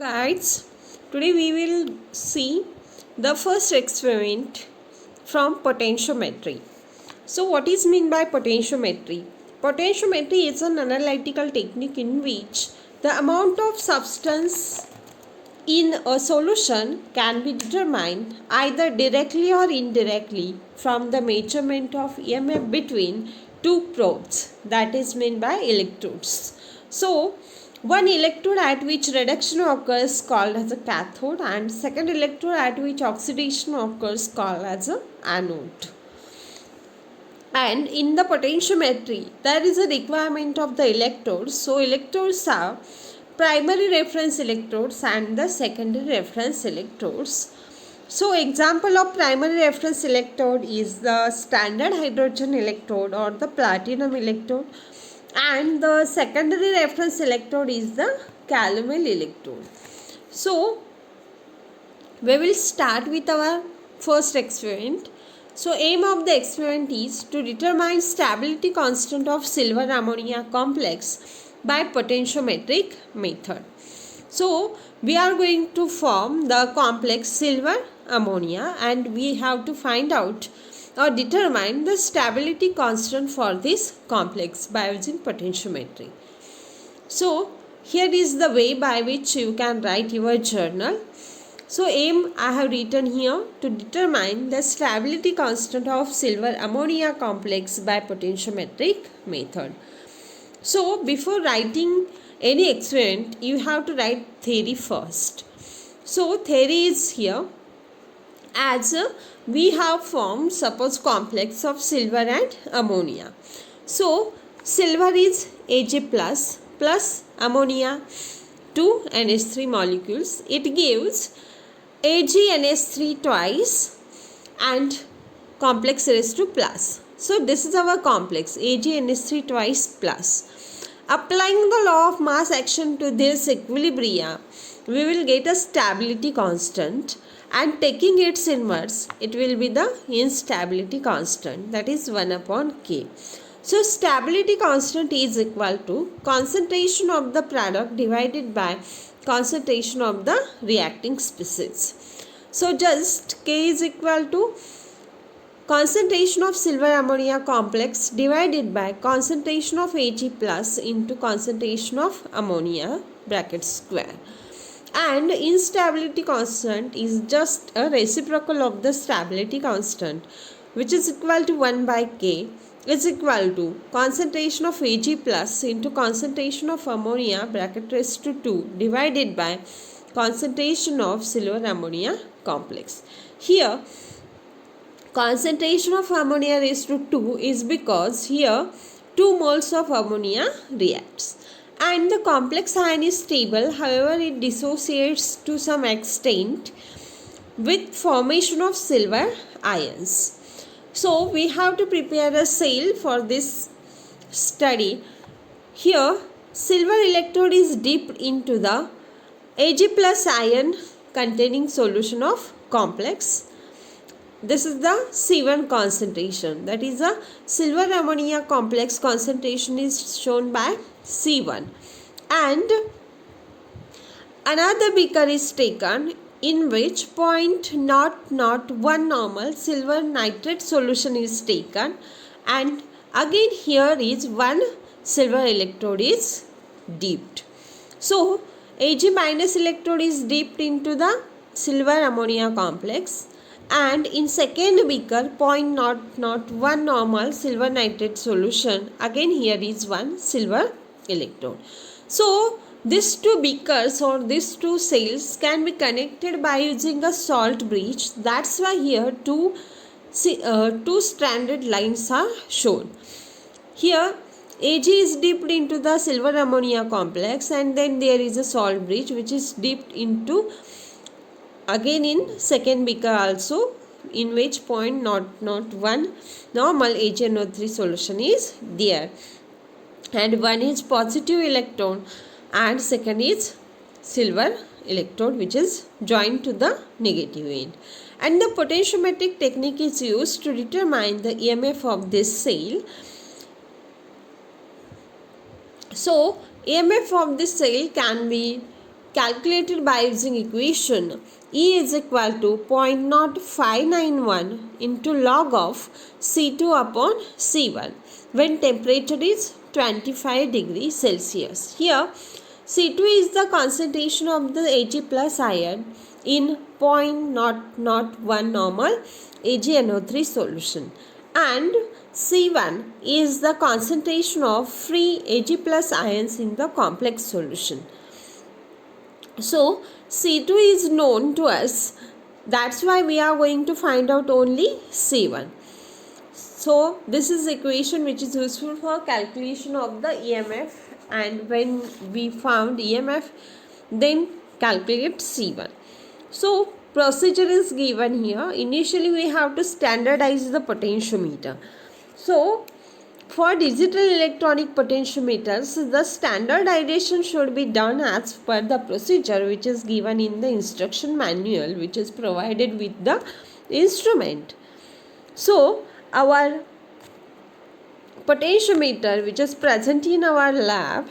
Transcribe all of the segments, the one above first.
Guys, today we will see the first experiment from potentiometry. So what is meant by potentiometry? Potentiometry is an analytical technique in which the amount of substance in a solution can be determined either directly or indirectly from the measurement of EMF between two probes, that is meant by electrodes. So one electrode at which reduction occurs called as a cathode, and second electrode at which oxidation occurs called as a anode. And in the potentiometry there is a requirement of the electrodes. So electrodes are primary reference electrodes and the secondary reference electrodes. So example of primary reference electrode is the standard hydrogen electrode or the platinum electrode, and the secondary reference electrode is the calomel electrode. So we will start with our first experiment. So aim of the experiment is to determine stability constant of silver ammonia complex by potentiometric method. So we are going to form the complex silver ammonia, and we have to find out or determine the stability constant for this complex by using potentiometry. So here is the way by which you can write your journal. So aim I have written here to determine the stability constant of silver ammonia complex by potentiometric method. So before writing any experiment, you have to write theory first. So theory is here, as we have formed suppose complex of silver and ammonia. So silver is Ag plus ammonia 2 NH3 molecules. It gives AgNH3 twice and complex raised to plus. So this is our complex AgNH3 twice plus. Applying the law of mass action to this equilibria, we will get a stability constant, and taking its inverse, it will be the instability constant, that is 1 upon K. So stability constant is equal to concentration of the product divided by concentration of the reacting species. So just K is equal to concentration of silver ammonia complex divided by concentration of Ag plus into concentration of ammonia bracket square. And instability constant is just a reciprocal of the stability constant, which is equal to 1 by K is equal to concentration of Ag plus into concentration of ammonia bracket raised to 2 divided by concentration of silver ammonia complex. Here concentration of ammonia raised to 2 is because here 2 moles of ammonia reacts, and the complex ion is stable, however it dissociates to some extent with formation of silver ions. So we have to prepare a cell for this study. Here silver electrode is dipped into the Ag plus ion containing solution of complex. This is the C1 concentration, that is the silver ammonia complex concentration is shown by C1, and another beaker is taken in which 0.001 normal silver nitrate solution is taken, and again here is one silver electrode is dipped. So Ag minus electrode is dipped into the silver ammonia complex, and in second beaker 0.001 normal silver nitrate solution, again here is one silver electrode. So these two beakers or these two cells can be connected by using a salt bridge. That's why here two stranded lines are shown. Here Ag is dipped into the silver ammonia complex, and then there is a salt bridge which is dipped into again in second beaker also, in which 0.001 normal AgNO3 solution is there, and one is positive electron and second is silver electrode which is joined to the negative end. And the potentiometric technique is used to determine the EMF of this cell. So EMF of this cell can be calculated by using equation E is equal to 0.0591 into log of C2 upon C1 when temperature is 25 degrees Celsius. Here C2 is the concentration of the Ag plus ion in 0.001 normal AgNO3 solution, and C1 is the concentration of free Ag plus ions in the complex solution. So C2 is known to us, that's why we are going to find out only C1. So this is equation which is useful for calculation of the EMF, and when we found EMF, then calculate C1. So procedure is given here. Initially we have to standardize the potentiometer. So for digital electronic potentiometers, the standardization should be done as per the procedure which is given in the instruction manual which is provided with the instrument. So our potentiometer which is present in our lab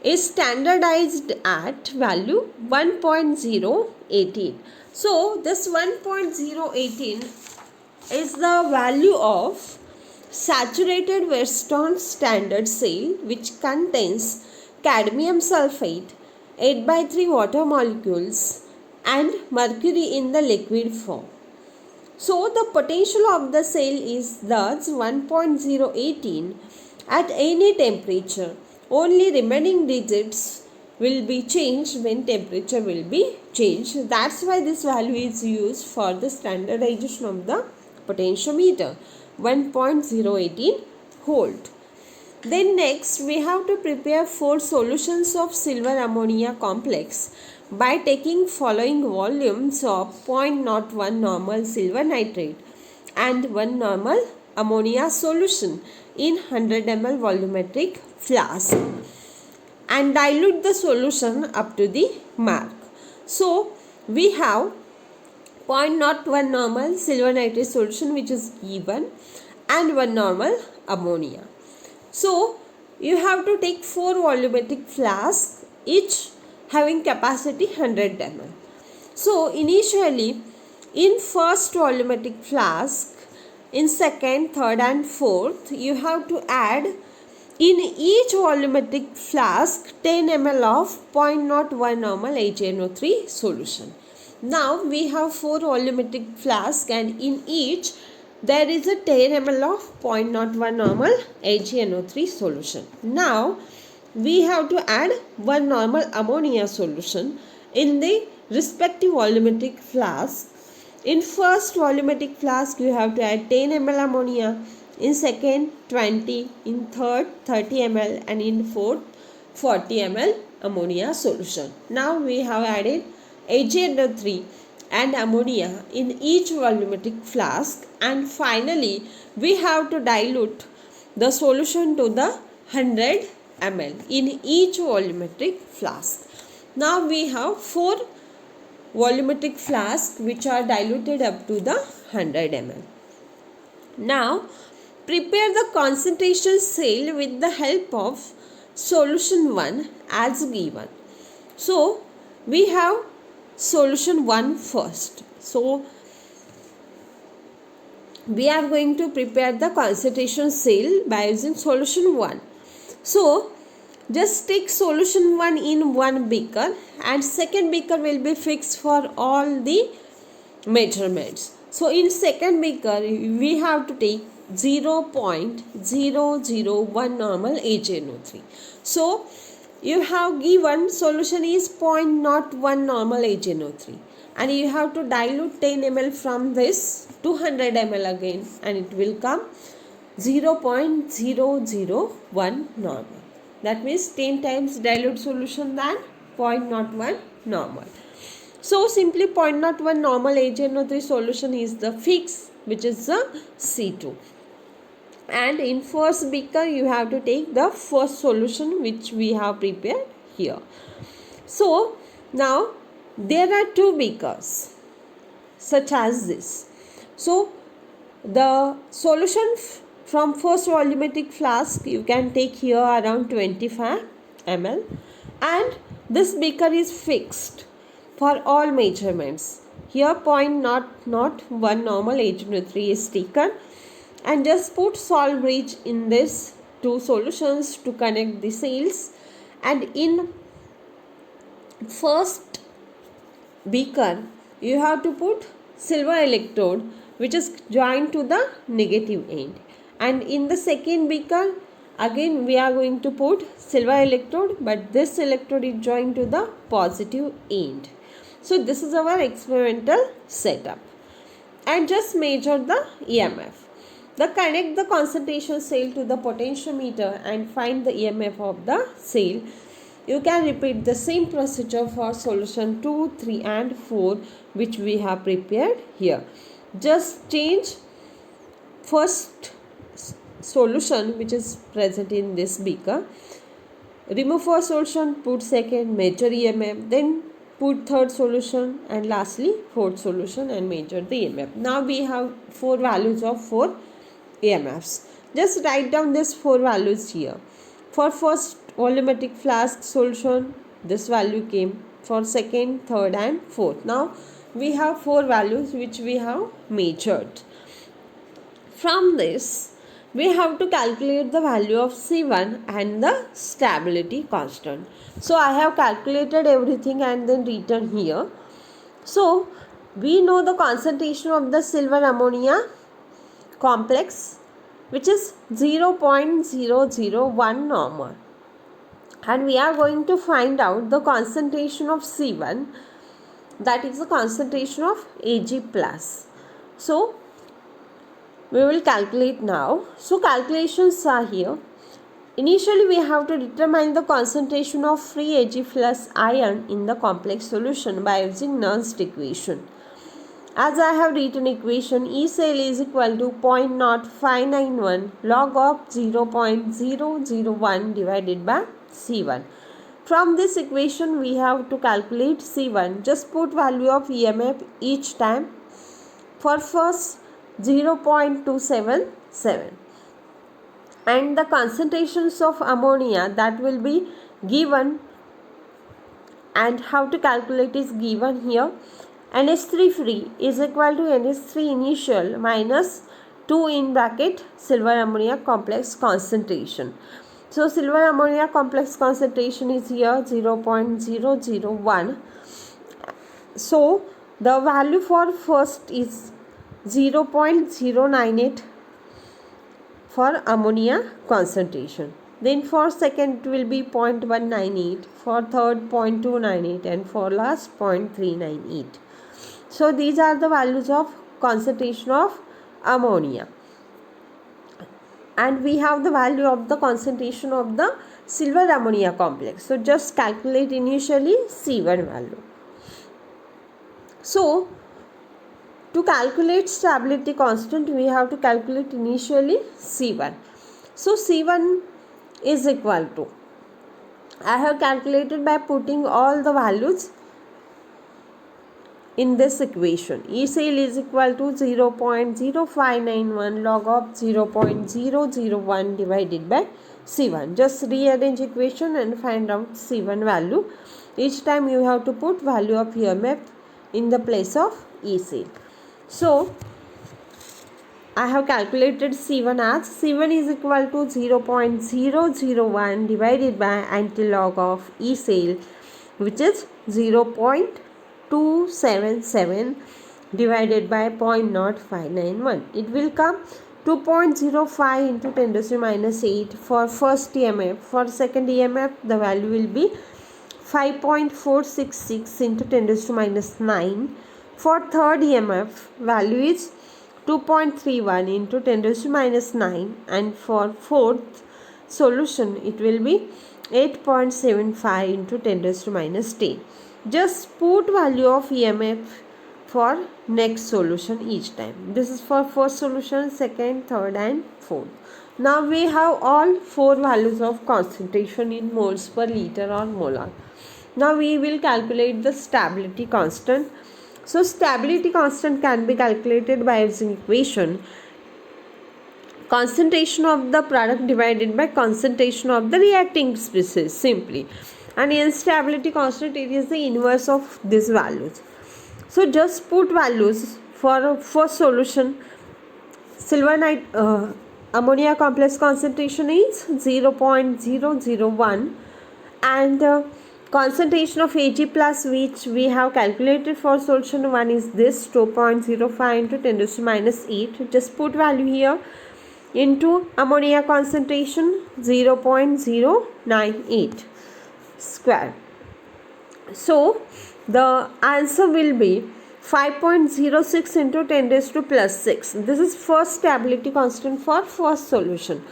is standardized at value 1.018. So this 1.018 is the value of saturated Weston standard cell which contains cadmium sulfate, 8/3 water molecules and mercury in the liquid form. So the potential of the cell is thus 1.018 at any temperature. Only remaining digits will be changed when temperature will be changed. That's why this value is used for the standardization of the potentiometer, 1.018 volt. Then next we have to prepare 4 solutions of silver ammonia complex by taking following volumes of 0.01 normal silver nitrate and 1 normal ammonia solution in 100 ml volumetric flask and dilute the solution up to the mark. So we have 0.01 normal silver nitrate solution which is given and 1 normal ammonia. So you have to take 4 volumetric flasks, each having capacity 100 ml. So initially in first volumetric flask, in second, third and fourth, you have to add in each volumetric flask 10 ml of 0.01 normal AgNO3 solution. Now we have 4 volumetric flasks and in each there is a 10 ml of 0.01 normal AgNO3 solution. Now we have to add 1 normal ammonia solution in the respective volumetric flask. In first volumetric flask you have to add 10 ml ammonia, in second 20, in third 30 ml and in fourth 40 ml ammonia solution. Now we have added AgNO3 and ammonia in each volumetric flask, and finally we have to dilute the solution to the 100 ml in each volumetric flask. Now we have 4 volumetric flasks which are diluted up to the 100 ml. Now prepare the concentration cell with the help of solution 1 as given. So we have solution 1 first. So we are going to prepare the concentration cell by using solution 1. So just take solution 1 in one beaker and second beaker will be fixed for all the measurements. So in second beaker we have to take 0.001 normal AgNO3. So you have given solution is 0.01 normal AgNO3 and you have to dilute 10 ml from this 200 ml again and it will come 0.001 normal. That means 10 times dilute solution than 0.01 normal. So simply 0.01 normal AgNO3 solution is the fix, which is the C2. And in first beaker you have to take the first solution which we have prepared here. So now there are 2 beakers such as this. So the solution from first volumetric flask you can take here around 25 ml and This beaker is fixed for all measurements. Here point not one normal ageometry is taken, and just put salt bridge in this two solutions to connect the cells, and in first beaker you have to put silver electrode which is joined to the negative end, and in the second beaker again we are going to put silver electrode, but this electrode is joined to the positive end. So this is our experimental setup, and just measure the EMF. Connect the concentration cell to the potentiometer and find the EMF of the cell. You can repeat the same procedure for solution 2, 3 and 4 which we have prepared here. Just change first solution which is present in this beaker. Remove first solution, put second, measure EMF, then put third solution, and lastly fourth solution and measure the EMF. Now we have 4 values of 4 EMFs. Just write down these 4 values here. For first volumetric flask solution, this value came. For second, third and fourth. Now we have 4 values which we have measured. From this we have to calculate the value of C1 and the stability constant. So I have calculated everything and then written here. So we know the concentration of the silver ammonia complex which is 0.001 normal, and we are going to find out the concentration of C1, that is the concentration of Ag plus. So we will calculate now. So calculations are here. Initially we have to determine the concentration of free Ag plus ion in the complex solution by using Nernst equation. As I have written equation, E cell is equal to 0.0591 log of 0.001 divided by C1. From this equation we have to calculate C1. Just put value of EMF each time. For first 0.277, and the concentrations of ammonia that will be given, and how to calculate is given here. NH3 free is equal to NH3 initial minus 2 in bracket silver ammonia complex concentration. So silver ammonia complex concentration is here 0.001. So the value for first is 0.098 for ammonia concentration. Then for second it will be 0.198, for third 0.298 and for last 0.398. So these are the values of concentration of ammonia. And we have the value of the concentration of the silver ammonia complex. So just calculate initially C1 value. So to calculate stability constant, we have to calculate initially C1. So C1 is equal to, I have calculated by putting all the values in this equation. E cell is equal to 0.0591 log of 0.001 divided by C1. Just rearrange equation and find out C1 value. Each time you have to put value of EMF in the place of E cell. So I have calculated C1 as C1 is equal to 0.001 divided by antilog of E cell, which is 0.277 divided by 0.0591. It will come 2.05 into 10 to the minus 8 for first EMF. For second EMF the value will be 5.466 into 10 to the minus 9. For third EMF value is 2.31 into 10 to the minus 9, and for fourth solution it will be 8.75 into 10 to the minus 10. Just put value of EMF for next solution each time. This is for first solution, second, third and fourth. Now we have all 4 values of concentration in moles per liter or molar. Now we will calculate the stability constant. So stability constant can be calculated by using equation concentration of the product divided by concentration of the reacting species simply. and instability constant, it is the inverse of these values. So just put values for first solution. Silver night ammonia complex concentration is 0.001, and concentration of Ag plus, which we have calculated for solution 1, is this 2.05 into 10 to the minus 8. Just put value here into ammonia concentration 0.098 square. So the answer will be 5.06 into 10 raised to plus 6. This is first stability constant for first solution.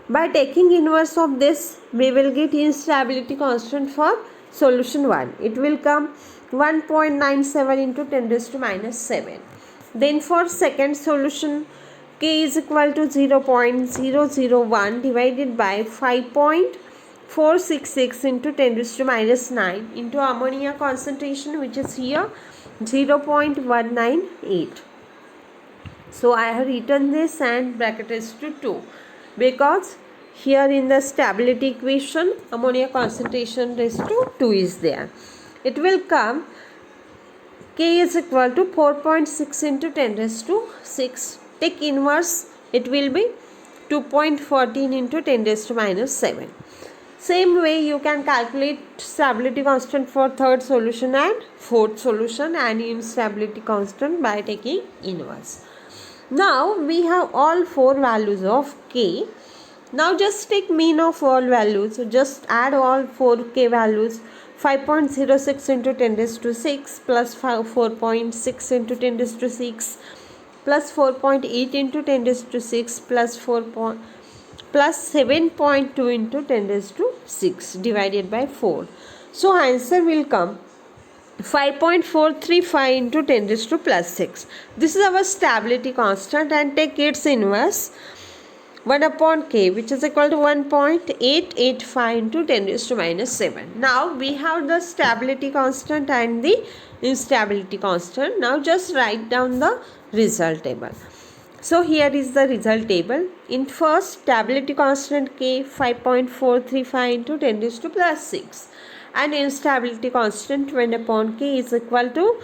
By taking inverse of this, we will get instability constant for solution 1. It will come 1.97 into 10 raised to minus 7. Then for second solution, K is equal to 0.001 divided by 5.466 into 10 raised to minus 9 into ammonia concentration, which is here 0.198. So I have written this and bracket is to 2, because here in the stability equation ammonia concentration raised to 2 is there. It will come K is equal to 4.6 into 10 raised to 6. Take inverse, it will be 2.14 into 10 raised to minus 7. Same way you can calculate stability constant for third solution and fourth solution, and instability constant by taking inverse. Now we have all 4 values of K. Now just take mean of all values. So just add all 4 K values. 5.06 into 10 raised to 6 plus 4.6 into 10 raised to 6 plus 4.8 into 10 raised to 6 plus 7.2 into 10 raised to 6 divided by 4. So answer will come 5.435 into 10 raised to plus 6. This is our stability constant, and take its inverse 1 upon K, which is equal to 1.885 into 10 raised to minus 7. Now we have the stability constant and the instability constant. Now just write down the result table. So here is the result table. In first, stability constant K 5.435 into 10 raised to plus 6, and instability constant 1 upon K is equal to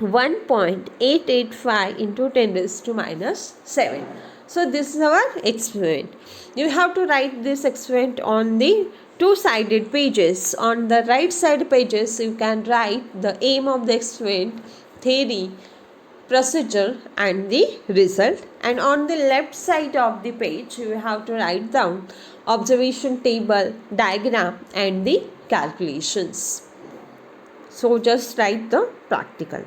1.885 into 10 raised to minus 7. So this is our experiment. You have to write this experiment on the two-sided pages. On the right side pages, you can write the aim of the experiment, theory, procedure and the result, and on the left side of the page you have to write down observation table, diagram and the calculations. So just write the practical.